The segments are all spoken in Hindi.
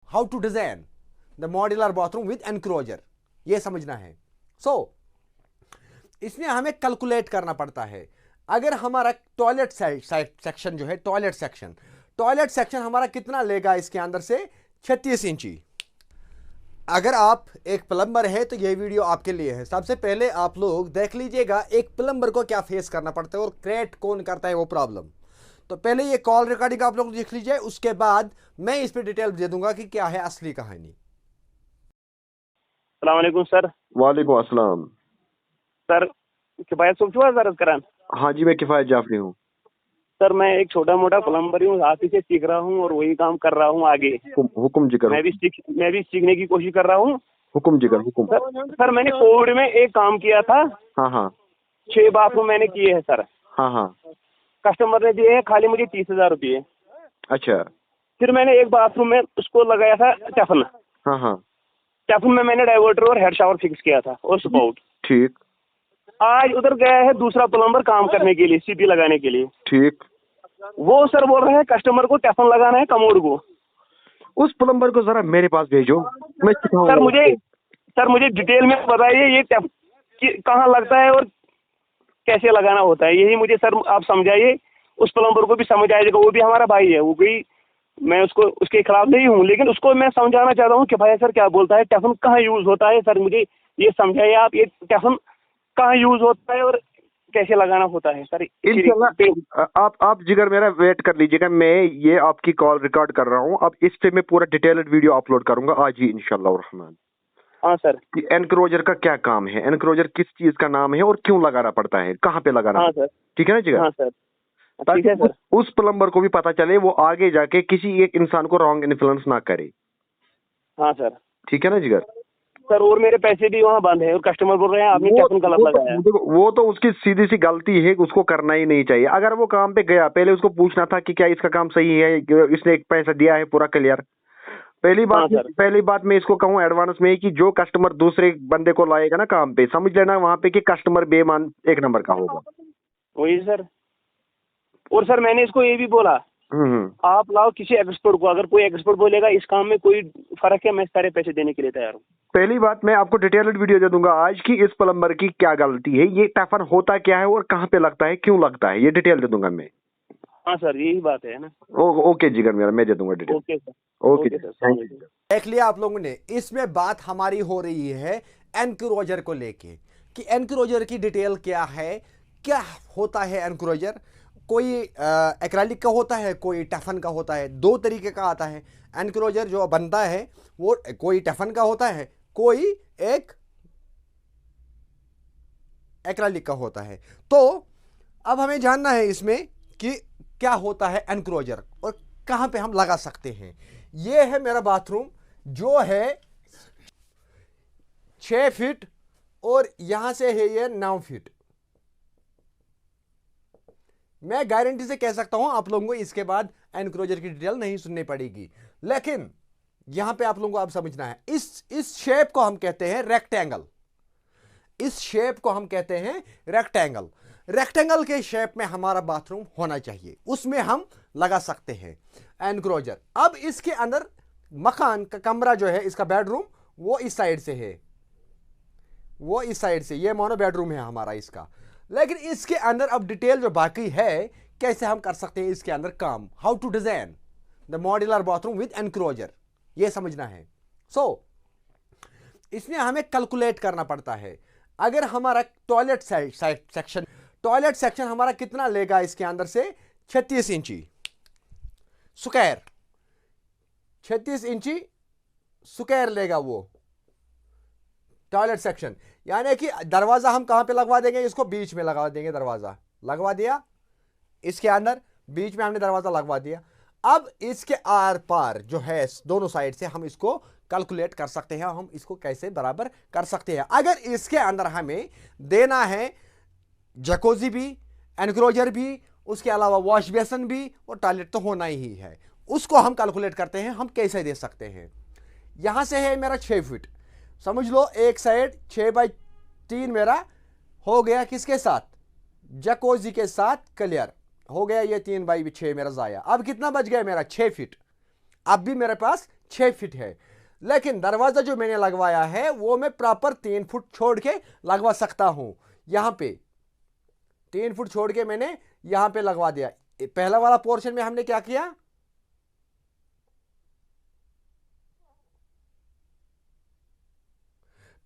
How to design the modular bathroom with enclosure, ये समझना है। इसमें हमें कैलकुलेट करना पड़ता है। अगर हमारा टॉयलेट सेक्शन जो है, टॉयलेट सेक्शन हमारा कितना लेगा इसके अंदर से 36 इंची। अगर आप एक प्लम्बर है तो ये वीडियो आपके लिए है। सबसे पहले आप लोग देख लीजिएगा एक प्लम्बर को क्या फेस करना पड़ता है और क्रिएट कौन करता है वो प्रॉब्लम। तो पहले ये कॉल रिकॉर्डिंग आप लोग देख लीजिए, उसके बाद मैं इस पर डिटेल दे दूंगा कि क्या है असली कहानी। अस्सलाम वालेकुम सर। वालेकुम अस्सलाम। सर किफायत सूफ छुआ सर करान? हाँ जी, मैं किफायत जाफरी हूँ। सर मैं एक छोटा मोटा प्लम्बर हूँ, आप ही से सीख रहा हूँ और वही काम कर रहा हूँ आगे। हुक्म जिगर। मैं भी सीखने की कोशिश कर रहा हूँ। हुक्म जिगर हुक्म। सर मैंने कोविड में एक काम किया था। हाँ हाँ 6 बाथरूम मैंने किए हैं सर। हाँ हाँ। कस्टमर ने दिए हैं खाली मुझे 30,000 रुपये। अच्छा। फिर मैंने एक बाथरूम में उसको लगाया था टेफन। हाँ हाँ। टेफन में मैंने डाइवर्टर और हेड शावर फिक्स किया था और स्पाउट। ठीक। आज उधर गया है दूसरा प्लम्बर काम करने के लिए, सीपी लगाने के लिए। ठीक। वो सर बोल रहे हैं कस्टमर को टेफन लगाना है कमोड को। उस प्लम्बर को जरा मेरे पास भेजो, मैं सिखाऊंगा। सर मुझे डिटेल में बताइए ये कहाँ लगता है और कैसे लगाना होता है, यही मुझे सर आप समझाइए। उस प्लम्बर को भी समझ आएगा, वो भी हमारा भाई है। वो भी मैं उसके खिलाफ नहीं हूँ, लेकिन उसको मैं समझाना चाहता हूँ कि भाई सर क्या बोलता है, टेफन कहाँ यूज होता है। सर मुझे ये समझाइए आप, ये टेफन कहाँ यूज होता है और कैसे लगाना होता है सर। इंशाल्लाह आप जिगर मेरा वेट कर लीजिएगा, मैं ये आपकी कॉल रिकॉर्ड कर रहा हूँ। अब इस पे मैं पूरा डिटेल्ड वीडियो अपलोड करूंगा आज ही इंशाल्लाह रहमान। हाँ सर। कि एनक्रोजर का क्या काम है, एनक्रोजर किस चीज का नाम है और क्यों लगाना पड़ता है, कहाँ पे लगाना। हाँ सर। ठीक है ना जिगर? हाँ सर। ताकि उस प्लम्बर को भी पता चले, वो आगे जाके किसी एक इंसान को रॉन्ग इन्फ्लुएंस ना करे। हाँ सर। ठीक है ना जिगर? सर और मेरे पैसे भी वहाँ बंद है और कस्टमर बोल रहे हैं आपने टेफन गलत लगाया। वो तो उसकी सीधी सी गलती है, उसको करना ही नहीं चाहिए। अगर वो काम पे गया, पहले उसको पूछना था कि क्या इसका काम सही है, इसने एक पैसा दिया है पूरा क्लियर। पहली बात मैं इसको कहूँ एडवांस में कि जो कस्टमर दूसरे बंदे को लाएगा ना काम पे, समझ लेना वहां पे कि कस्टमर बेईमान एक नंबर का होगा। वही सर। और सर मैंने इसको ये भी बोला आप लाओ किसी एक्सपर्ट को, अगर कोई एक्सपर्ट बोलेगा इस काम में कोई फर्क है, मैं सारे पैसे देने के लिए तैयार हूँ। पहली बात मैं आपको डिटेल्ड वीडियो दे दूंगा आज की इस प्लम्बर की क्या गलती है, ये टेफन होता क्या है और कहाँ पे लगता है, क्यों लगता है, ये डिटेल दे दूंगा मैं। हाँ सर यही बात है ना। ओके जिगर मेरा, मैं दे दूंगा detail. Okay sir. Okay sir. देख लिया आप लोगों ने, इसमें बात हमारी हो रही है एनक्रोजर को लेके कि एनक्रोजर की डिटेल क्या है, क्या होता है एनक्रोजर। कोई एक्रेलिक का होता है, कोई टेफन का होता है, 2 तरीके का आता है एनक्रोजर जो बनता है। वो कोई टेफन का होता है, कोई एक एक्रेलिक का होता है। तो अब हमें जानना है इसमें कि क्या होता है एनक्रोजर और कहां पे हम लगा सकते हैं। ये है मेरा बाथरूम जो है 6 फीट और यहां से है ये 9 फीट। मैं गारंटी से कह सकता हूं आप लोगों को इसके बाद एनक्रोजर की डिटेल नहीं सुननी पड़ेगी, लेकिन यहां पे आप लोगों को अब समझना है इस शेप को हम कहते हैं रेक्टेंगल। इस शेप को हम कहते हैं रेक्टेंगल। रेक्टेंगल के शेप में हमारा बाथरूम होना चाहिए, उसमें हम लगा सकते हैं एनक्रोजर। अब इसके अंदर मकान का कमरा जो है, इसका बेडरूम वो इस साइड से है, वो इस साइड से, ये मानो बेडरूम है हमारा इसका। लेकिन इसके अंदर अब डिटेल जो बाकी है, कैसे हम कर सकते हैं इसके अंदर काम, how to design the modular bathroom with enclosure, ये समझना है। इसमें हमें कैलकुलेट करना पड़ता है। अगर हमारा टॉयलेट सेक्शन हमारा कितना लेगा इसके अंदर से 36 इंची स्क्वायर, 36 इंची स्क्वायर लेगा वो टॉयलेट सेक्शन। यानी कि दरवाजा हम कहां पे लगवा देंगे, इसको बीच में लगा देंगे, दरवाजा लगवा दिया इसके अंदर, बीच में हमने दरवाजा लगवा दिया। अब इसके आर पार जो है दोनों साइड से हम इसको कैलकुलेट कर सकते हैं, हम इसको कैसे बराबर कर सकते हैं। अगर इसके अंदर हमें देना है जकोजी भी, एनक्रोजर भी, उसके अलावा वॉश बेसन भी और टॉयलेट तो होना ही है, उसको हम कैलकुलेट करते हैं हम कैसे दे सकते हैं। यहां से है मेरा 6 फीट, समझ लो एक साइड 6x3 मेरा हो गया, किसके साथ, जकोजी के साथ क्लियर हो गया। ये 3x6 मेरा जाया। अब कितना बच गया मेरा 6 फीट। अब भी मेरे पास 6 फीट है, लेकिन दरवाजा जो मैंने लगवाया है वो मैं प्रॉपर 3 फुट छोड़ के लगवा सकता हूं। यहां पे 3 फुट छोड़ के मैंने यहां पे लगवा दिया। पहला वाला पोर्शन में हमने क्या किया,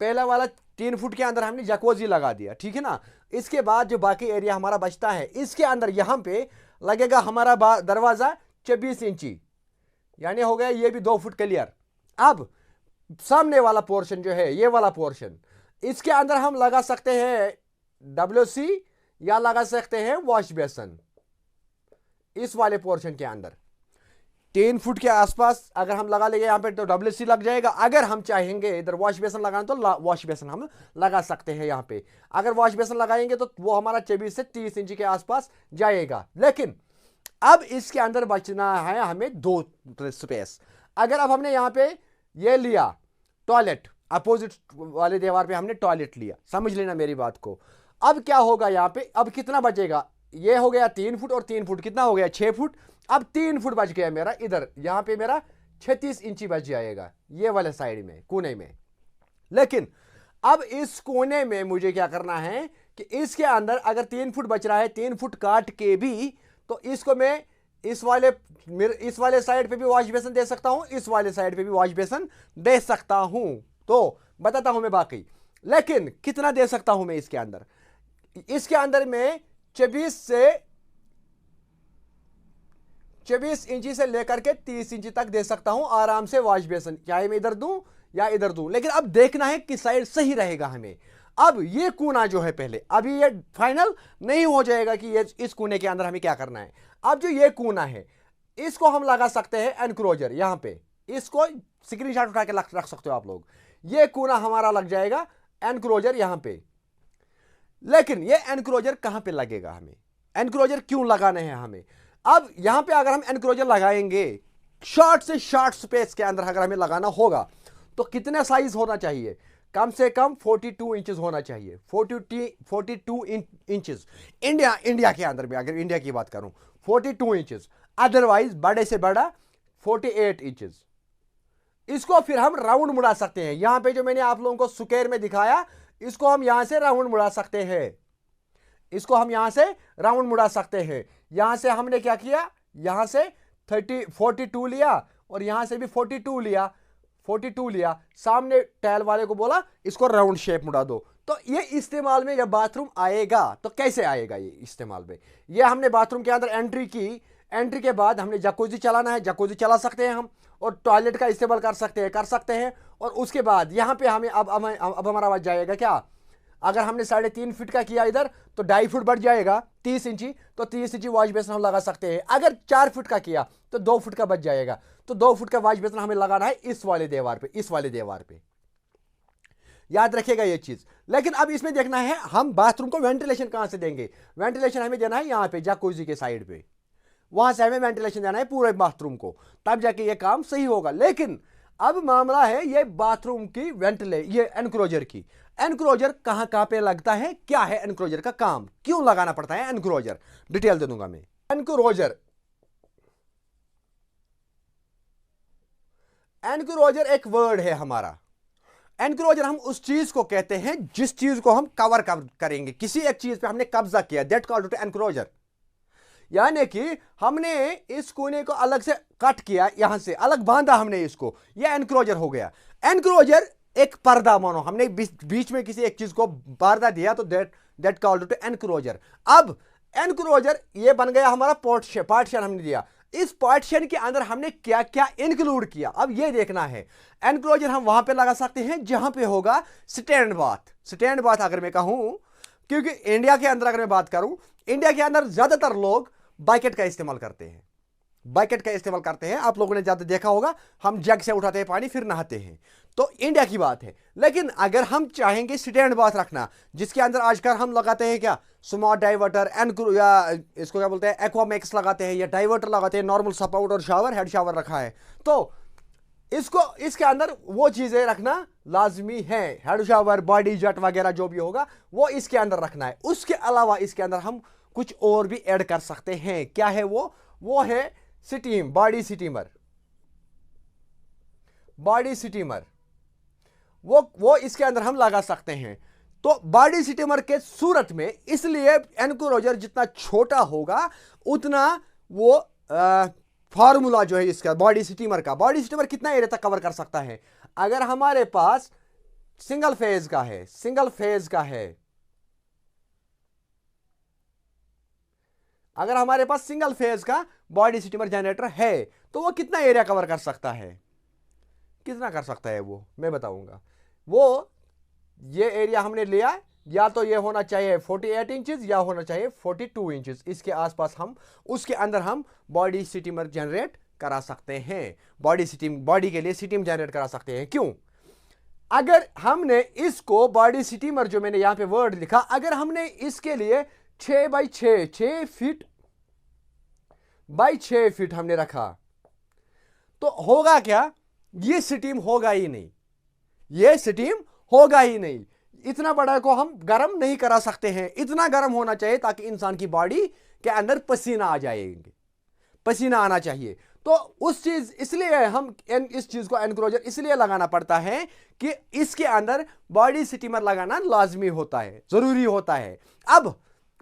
पहला वाला 3 फुट के अंदर हमने जकोजी लगा दिया, ठीक है ना। इसके बाद जो बाकी एरिया हमारा बचता है, इसके अंदर यहां पे लगेगा हमारा दरवाजा 24 इंची, यानी हो गया ये भी 2 फुट क्लियर। अब सामने वाला पोर्शन जो है, ये वाला पोर्शन, इसके अंदर हम लगा सकते हैं WC या लगा सकते हैं वॉश बेसन। इस वाले पोर्शन के अंदर 3 फुट के आसपास अगर हम लगा लेंगे यहां पे तो WC लग जाएगा। अगर हम चाहेंगे इधर वॉश बेसन लगाना तो वॉश बेसन हम लगा सकते हैं यहां पे। अगर वॉश बेसन लगाएंगे तो वो हमारा 24 से 30 इंच के आसपास जाएगा। लेकिन अब इसके अंदर बचना है हमें 2 स्पेस। अगर अब हमने यहां पे ये लिया टॉयलेट, अपोजिट वाले दीवार पे हमने टॉयलेट लिया, समझ लेना मेरी बात को। अब क्या होगा यहां पे, अब कितना बचेगा, ये हो गया 3 फुट और 3 फुट कितना हो गया 6 फुट। अब 3 फुट बच गया मेरा इधर, यहां पे मेरा 36 इंची बच जाएगा ये वाले साइड में, कोने में। लेकिन अब इस कोने में मुझे क्या करना है कि इसके अंदर अगर 3 फुट बच रहा है, 3 फुट काट के भी, तो इसको मैं इस वाले साइड पे भी वॉश बेसन दे सकता हूं, इस वाले साइड पे भी वॉश बेसन दे सकता हूं। तो बताता हूं मैं बाकी, लेकिन कितना दे सकता हूं मैं इसके अंदर। इसके अंदर मैं 24 इंची से लेकर के 30 इंची तक दे सकता हूं आराम से वॉश बेसन, चाहे मैं इधर दूं या इधर दूं। लेकिन अब देखना है किस साइड सही रहेगा हमें। अब ये कोना जो है, पहले अभी ये फाइनल नहीं हो जाएगा कि ये इस कोने के अंदर हमें क्या करना है। अब जो ये कोना है इसको हम लगा सकते हैं एनक्रोजर, यहां पे इसको स्क्रीनशॉट उठा के रख सकते हो आप लोग। ये कोना हमारा लग जाएगा एनक्रोजर यहां पे। लेकिन ये एनक्रोजर कहां पे लगेगा, हमें एनक्रोजर क्यों लगाने हैं हमें। अब यहां पे अगर हम एनक्रोजर लगाएंगे, शॉर्ट से शॉर्ट स्पेस के अंदर अगर हमें लगाना होगा तो कितने साइज होना चाहिए, कम से कम 42 इंचेस होना चाहिए। 42 इंचेस इंडिया के अंदर में, अगर इंडिया की बात करूं 42 इंचेस, अदरवाइज बड़े से बड़ा 48 इंचेस। इसको फिर हम राउंड मुड़ा सकते हैं। यहां पे जो मैंने आप लोगों को स्क्वायर में दिखाया, इसको हम यहां से राउंड मुड़ा सकते हैं, इसको हम यहां से राउंड मुड़ा सकते हैं। यहां से हमने क्या किया, यहां से 42 लिया और यहां से भी 42 लिया, सामने टाइल वाले को बोला इसको राउंड शेप मुड़ा दो। तो ये इस्तेमाल में जब बाथरूम आएगा तो कैसे आएगा ये इस्तेमाल में, ये हमने बाथरूम के अंदर एंट्री की, एंट्री के बाद हमने जकूजी चलाना है, जकूजी चला सकते हैं हम, और टॉयलेट का इस्तेमाल कर सकते हैं। और उसके बाद यहाँ पे हमें अब हमारा बच जाएगा क्या, अगर हमने 3.5 फीट का किया इधर तो 2.5 फुट बढ़ जाएगा 30 इंची, तो 30 इंची वॉश बेसन हम लगा सकते हैं। अगर 4 फुट का किया तो 2 फुट का बच जाएगा, तो 2 फुट का वॉश बेसन हमें लगाना है इस वाले दीवार पे, याद रखिएगा ये चीज। लेकिन अब इसमें देखना है हम बाथरूम को वेंटिलेशन कहां से देंगे। वेंटिलेशन हमें देना है यहां पे जकूजी के साइड पे, वहां से हमें वेंटिलेशन देना है पूरे बाथरूम को, तब जाके ये काम सही होगा। लेकिन अब मामला है ये बाथरूम की ये एनक्रोजर की। एनक्रोजर कहां पे लगता है, क्या है एनक्रोजर का काम, क्यों लगाना पड़ता है एनक्रोजर, डिटेल दे दूंगा मैं। एनक्रोजर एक वर्ड है हमारा। एनक्रोजर हम उस चीज को कहते हैं जिस चीज को हम कवर करेंगे, किसी एक चीज पे हमने कब्जा किया, दैट कॉल्ड एनक्रोजर। यानी कि हमने इस कोने को अलग से कट किया, यहां से अलग बांधा हमने इसको, यह एनक्रोजर हो गया। एनक्रोजर एक पर्दा मानो, हमने बीच में किसी एक चीज को पर्दा दिया तो दैट कॉल्ड एनक्रोजर। अब एनक्रोजर ये बन गया हमारा पार्टीशन हमने दिया। इस पार्टीशन के अंदर हमने क्या क्या इंक्लूड किया, अब ये देखना है। एनक्लोजर हम वहां पे लगा सकते हैं जहां पे होगा स्टैंड बाथ अगर मैं कहूं, क्योंकि इंडिया के अंदर अगर मैं बात करूं, इंडिया के अंदर ज्यादातर लोग बकेट का इस्तेमाल करते हैं। आप लोगों ने ज्यादा देखा होगा, हम जग से उठाते हैं पानी फिर नहाते हैं, तो इंडिया की बात है। लेकिन अगर हम चाहेंगे स्टैंड बाथ रखना, जिसके अंदर आजकल हम लगाते हैं क्या, स्मार्ट डाइवर्टर, या इसको क्या बोलते हैं एक्वामैक्स लगाते हैं, या डाइवर्टर लगाते हैं, नॉर्मल सपाउट और शावर, हेड शावर रखा है, तो इसके अंदर वो चीजें रखना लाजमी है। हेड शावर, बॉडी जेट वगैरह जो भी होगा वो इसके अंदर रखना है। उसके अलावा इसके अंदर हम कुछ और भी ऐड कर सकते हैं। क्या है वो है steam, body steamer. Body steamer, वो इसके अंदर हम लगा सकते हैं। तो बॉडी स्टीमर के सूरत में इसलिए एनक्लोजर जितना छोटा होगा उतना वो फार्मूला जो है इसका बॉडी स्टीमर कितना एरिया तक कवर कर सकता है। अगर हमारे पास सिंगल फेज का है, अगर हमारे पास सिंगल फेज का बॉडी स्टीमर जनरेटर है तो वो कितना एरिया कवर कर सकता है, कितना कर सकता है वो मैं बताऊंगा। वो ये एरिया हमने लिया, या तो ये होना चाहिए 48 इंचेस या होना चाहिए 42 इंचेस, इसके आसपास हम उसके अंदर हम बॉडी स्टीमर जनरेट करा सकते हैं, बॉडी के लिए स्टीम जनरेट करा सकते हैं। क्यों? अगर हमने इसको बॉडी स्टीमर जो मैंने यहां पे वर्ड लिखा, अगर हमने इसके लिए 6 बाई 6 फीट बाई 6 फीट हमने रखा तो होगा क्या? ये स्टीम होगा ही नहीं, ये स्टीम होगा ही नहीं। इतना बड़ा को हम गर्म नहीं करा सकते हैं, इतना गर्म होना चाहिए ताकि इंसान की बॉडी के अंदर पसीना आ जाएंगे, पसीना आना चाहिए। तो उस चीज इसलिए हम इस चीज को एनक्लोजर इसलिए लगाना पड़ता है कि इसके अंदर बॉडी स्टीमर लगाना लाजमी होता है, जरूरी होता है। अब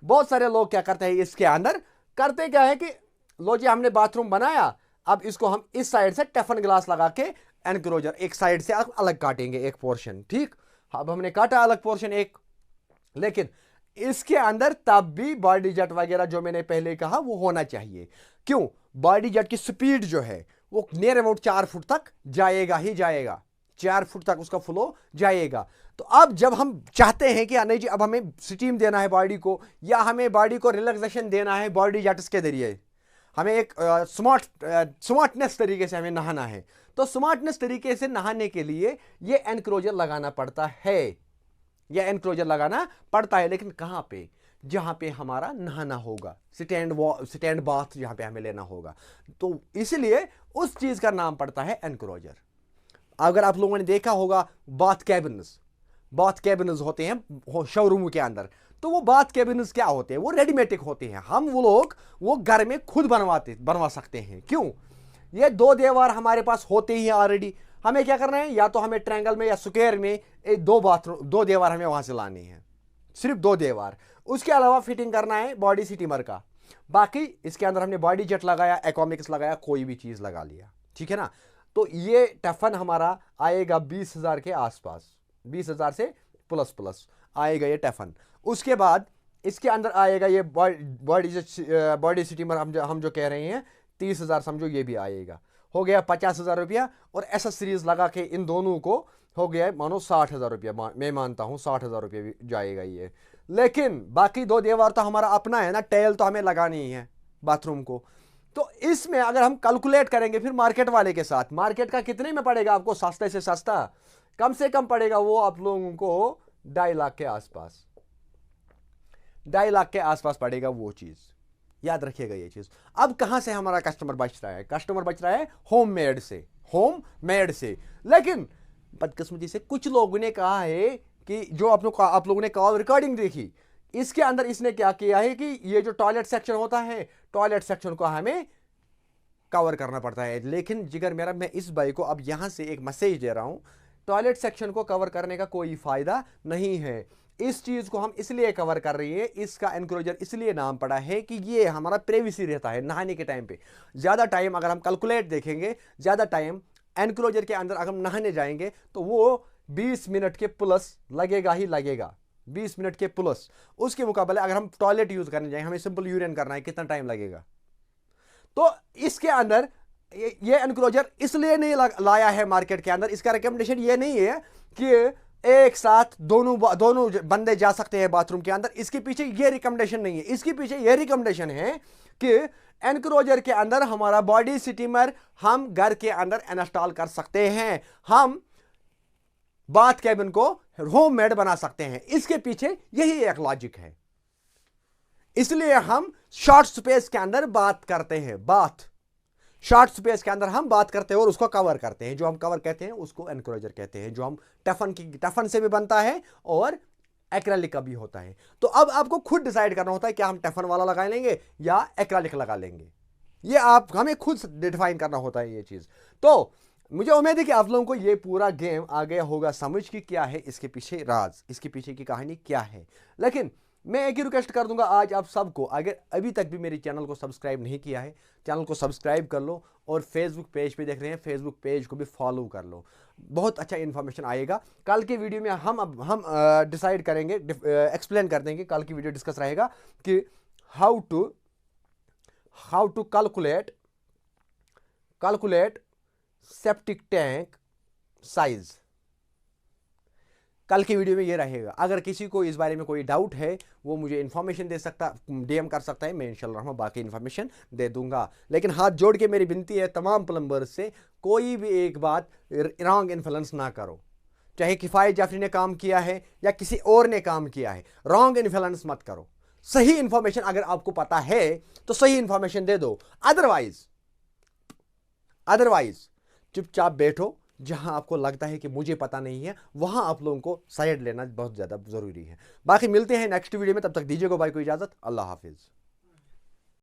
बहुत सारे लोग क्या करते हैं, इसके अंदर करते क्या है कि लो जी हमने बाथरूम बनाया, अब इसको हम इस साइड से टेफन ग्लास लगा के एनक्लोजर एक साइड से अलग काटेंगे एक पोर्शन, ठीक। अब हमने काटा अलग पोर्शन एक, लेकिन इसके अंदर तब भी बॉडी जेट वगैरह जो मैंने पहले कहा वो होना चाहिए। क्यों? बॉडी जेट की स्पीड जो है वो नियर अबाउट 4 फुट तक जाएगा ही जाएगा, 4 फुट तक उसका फ्लो जाएगा। तो अब जब हम चाहते हैं कि नहीं जी अब हमें स्टीम देना है बॉडी को, या हमें बॉडी को रिलैक्सेशन देना है बॉडी जेट्स के जरिए, हमें एक स्मार्टनेस तरीके से हमें नहाना है, तो स्मार्टनेस तरीके से नहाने के लिए ये एनक्लोजर लगाना पड़ता है, ये एनक्लोजर लगाना पड़ता है। लेकिन कहां पे? जहां पे हमारा नहाना होगा, स्टैंड बाथ जहां पे हमें लेना होगा, तो इसलिए उस चीज का नाम पड़ता है एनक्लोजर। अगर आप लोगों ने देखा होगा बाथ कैबिन्स होते हैं शोरूम के अंदर, तो वो बाथ कैबिन्स क्या होते हैं? वो रेडीमेड होते हैं, हम वो लोग वो घर में खुद बनवा सकते हैं। क्यों? ये 2 दीवार हमारे पास होते ही ऑलरेडी, हमें क्या करना है, या तो हमें ट्रायंगल में या स्क्वायर में 2 दीवार हमें वहां से लानी है, सिर्फ 2 दीवार। उसके अलावा फिटिंग करना है बॉडी स्टीमर का, बाकी इसके अंदर हमने बॉडी जेट लगाया, एक्वामिक्स लगाया, कोई भी चीज लगा लिया, ठीक है ना। तो ये टफन हमारा आएगा 20,000 के आसपास, 20,000 से प्लस आएगा ये टफन। उसके बाद इसके अंदर आएगा ये बॉडी स्टीमर हम जो कह रहे हैं 30,000 समझो, ये भी आएगा, हो गया 50,000 रुपया। और एसेसरीज लगा के इन दोनों को हो गया मानो 60,000 रुपया, मैं मानता हूं 60,000 रुपया भी जाएगा ये। लेकिन बाकी 2 दीवार तो हमारा अपना है ना, टेल तो हमें लगानी ही है बाथरूम को। तो इसमें अगर हम कैलकुलेट करेंगे फिर मार्केट वाले के साथ, मार्केट का कितने में पड़ेगा आपको? सस्ते से सस्ता कम से कम पड़ेगा वो आप लोगों को 2.5 लाख के आसपास, 2.5 लाख के आसपास पड़ेगा वो चीज, याद रखिएगा ये चीज। अब कहां से हमारा कस्टमर बच रहा है? कस्टमर बच रहा है होममेड से। लेकिन बदकिस्मती से कुछ लोगों ने कहा है कि जो आप लोगों ने कॉल रिकॉर्डिंग देखी, इसके अंदर इसने क्या किया है कि ये जो टॉयलेट सेक्शन होता है, टॉयलेट सेक्शन को हमें कवर करना पड़ता है। लेकिन जिगर मेरा, मैं इस भाई को अब यहां से एक मैसेज दे रहा हूं, टॉयलेट सेक्शन को कवर करने का कोई फायदा नहीं है। इस चीज को हम इसलिए कवर कर रही है, इसका एनक्लोजर इसलिए नाम पड़ा है कि ये हमारा प्राइवेसी रहता है नहाने के टाइम पे। ज्यादा टाइम अगर हम कैलकुलेट देखेंगे, ज्यादा टाइम एनक्लोजर के अंदर अगर हम नहाने जाएंगे तो वो 20 मिनट के प्लस लगेगा ही लगेगा, 20 मिनट के प्लस। उसके मुकाबले अगर हम टॉयलेट यूज करने जाएंगे, हमें सिंपल यूरिन करना है, कितना टाइम लगेगा? तो इसके अंदर ये एनक्लोजर इसलिए नहीं लाया है मार्केट के अंदर, इसका रिकमेंडेशन ये नहीं है कि एक साथ दोनों बंदे जा सकते हैं बाथरूम के अंदर, इसके पीछे ये रिकमेंडेशन नहीं है। इसके पीछे ये रिकमेंडेशन है कि एनक्लोजर के अंदर हमारा बॉडी स्टीमर हम घर के अंदर इंस्टॉल कर सकते हैं, हम बाथ कैबिन को होममेड बना सकते हैं। इसके पीछे यही एक लॉजिक है, इसलिए हम शॉर्ट स्पेस के अंदर बात करते हैं, शॉर्ट स्पेस के अंदर हम बात करते हैं और उसको कवर करते हैं। जो हम कवर कहते हैं उसको एनक्लोजर कहते हैं, जो हम टफन से भी बनता है और एक्रेलिक का भी होता है। तो अब आपको खुद डिसाइड करना होता है क्या हम टफन वाला लगा लेंगे या एक्रेलिक लगा लेंगे, ये हमें खुद डिफाइन करना होता है ये चीज। तो मुझे उम्मीद है कि आप लोगों को ये पूरा गेम आ गया होगा समझ कि क्या है इसके पीछे राज, इसके पीछे की कहानी क्या है। लेकिन मैं एक ही रिक्वेस्ट कर दूंगा आज आप सबको, अगर अभी तक भी मेरे चैनल को सब्सक्राइब नहीं किया है, चैनल को सब्सक्राइब कर लो, और फेसबुक पेज पे देख रहे हैं, फेसबुक पेज को भी फॉलो कर लो। बहुत अच्छा इन्फॉर्मेशन आएगा। कल के वीडियो में हम डिसाइड करेंगे, एक्सप्लेन कर देंगे। कल की वीडियो डिस्कस रहेगा कि how to calculate septic tank size. कल की वीडियो में ये रहेगा। अगर किसी को इस बारे में कोई डाउट है वो मुझे इन्फॉर्मेशन दे सकता, डीएम कर सकता है, मैं इंशाल्लाह बाकी इन्फॉर्मेशन दे दूंगा। लेकिन हाथ जोड़ के मेरी विनती है तमाम प्लम्बर्स से, कोई भी एक बात रॉन्ग इन्फ्लुएंस ना करो। चाहे किफ़ायत जाफरी ने काम किया है या किसी और ने काम किया है, रॉन्ग इन्फ्लुएंस मत करो। सही इन्फॉर्मेशन अगर आपको पता है तो सही इन्फॉर्मेशन दे दो, अदरवाइज चुपचाप बैठो। जहां आपको लगता है कि मुझे पता नहीं है, वहां आप लोगों को साइड लेना बहुत ज़्यादा ज़रूरी है। बाकी मिलते हैं नेक्स्ट वीडियो में, तब तक दीजिएगा भाई को इजाज़त। अल्लाह हाफिज़।